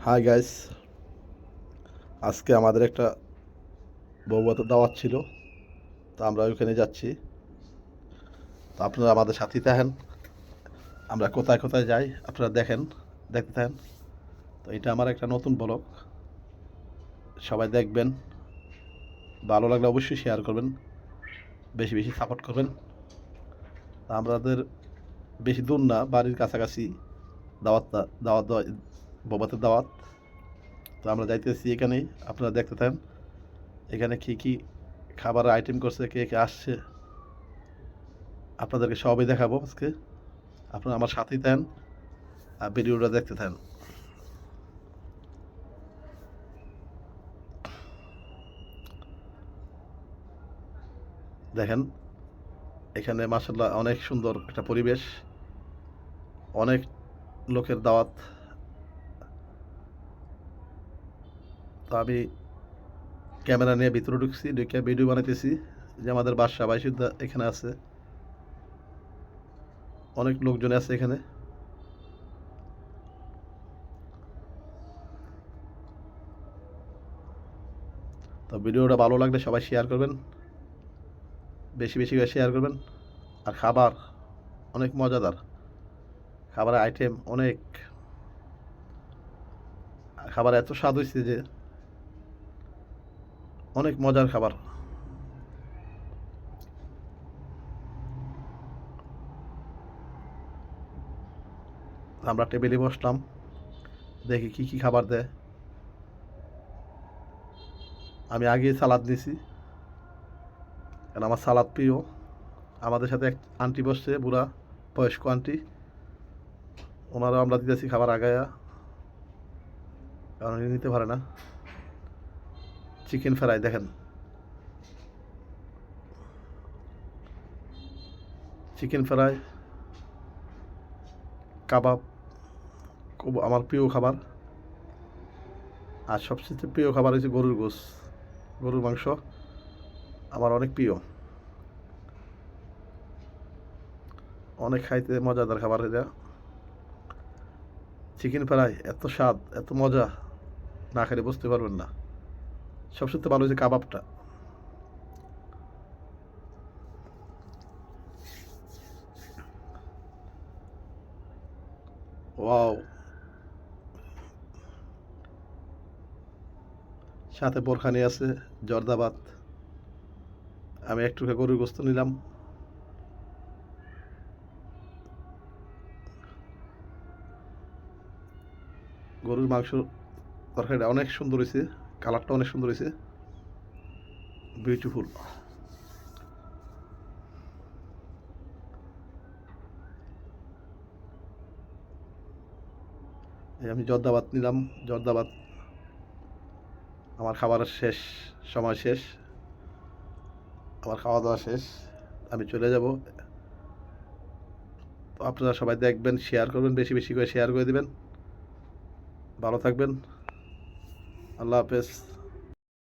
Hi guys, আজকে আমাদের একটা বউভাতের দাওয়াত ছিল। তো আমরা ওইখানে যাচ্ছি। তো আপনারা আমাদের সাথেই থাকেন। আমরা কোথায় কোথায় যাই আপনারা দেখতে থাকেন। তো এটা আমার একটা নতুন ব্লগ, সবাই দেখবেন। ভালো লাগলে অবশ্যই শেয়ার করবেন, বেশি বেশি সাপোর্ট করবেন। তা আমাদের বেশি দূর না, বাড়ির কাছাকাছি দাওয়াতটা দাওয়াত বউভাতের দাওয়াত। তো আমরা যাইতেছি এখানেই, আপনারা দেখতে থাকেন। এখানে কী কী খাবারের আইটেম করছে, কে কে আসছে, আপনাদেরকে সবই দেখাবো আজকে। আপনারা আমার সাথেই থাকেন আর ভিডিওটা দেখতে থাকেন। দেখেন, এখানে মাশাল্লাহ অনেক সুন্দর একটা পরিবেশ, অনেক লোকের দাওয়াত। তো আমি ক্যামেরা নিয়ে ভিতরে ঢুকছি, ঢুকে ভিডিও বানাইতেছি যে আমাদের বাদশা ভাই সুদ্ধা এখানে আছে, অনেক লোকজন আছে এখানে। তো ভিডিওটা ভালো লাগলে সবাই শেয়ার করবেন, বেশি বেশি করে শেয়ার করবেন। আর খাবার অনেক মজাদার, খাবারের আইটেম অনেক, খাবার এত স্বাদ হয়েছে যে অনেক মজার খাবার। আমরা টেবিলে বসলাম, দেখি কি কি খাবার দেয়। আমি আগে সালাদ নিছি, কারণ আমার সালাদ প্রিয়। আমাদের সাথে এক আন্টি বসছে, বুড়া বয়স্ক আন্টি, ওনারও আমরা দিতেছি খাবার আগায়া, কারণ উনি নিতে পারে না। চিকেন ফ্রাই দেখেন, চিকেন ফ্রাই, কাবাব, খুব আমার প্রিয় খাবার। আর সবচেয়ে প্রিয় খাবার হচ্ছে গরুর গোশ, গরুর মাংস আমার অনেক প্রিয়, অনেক খাইতে মজাদার খাবার এটা। চিকেন ফ্রাই এত স্বাদ, এত মজা, না খেলে বুঝতে পারবেন না। সবচেয়ে ভালো হচ্ছে কাবাবটা। ওয়াও, সাথে বোরখানি আছে, জর্দাবাত। আমি একটু গরুর গোস্ত নিলাম। গরুর মাংস তরকারিটা অনেক সুন্দর হয়েছে, কালারটা অনেক সুন্দর হয়েছে, বিউটিফুল। এই আমি জর্দাবাত নিলাম, জর্দাবাত। আমার খাবারের শেষ, সময় শেষ, আমার খাওয়া দাওয়া শেষ, আমি চলে যাব। তো আপনারা সবাই দেখবেন, শেয়ার করবেন, বেশি বেশি করে শেয়ার করে দিবেন। ভালো থাকবেন, আল্লাহ হাফেজ।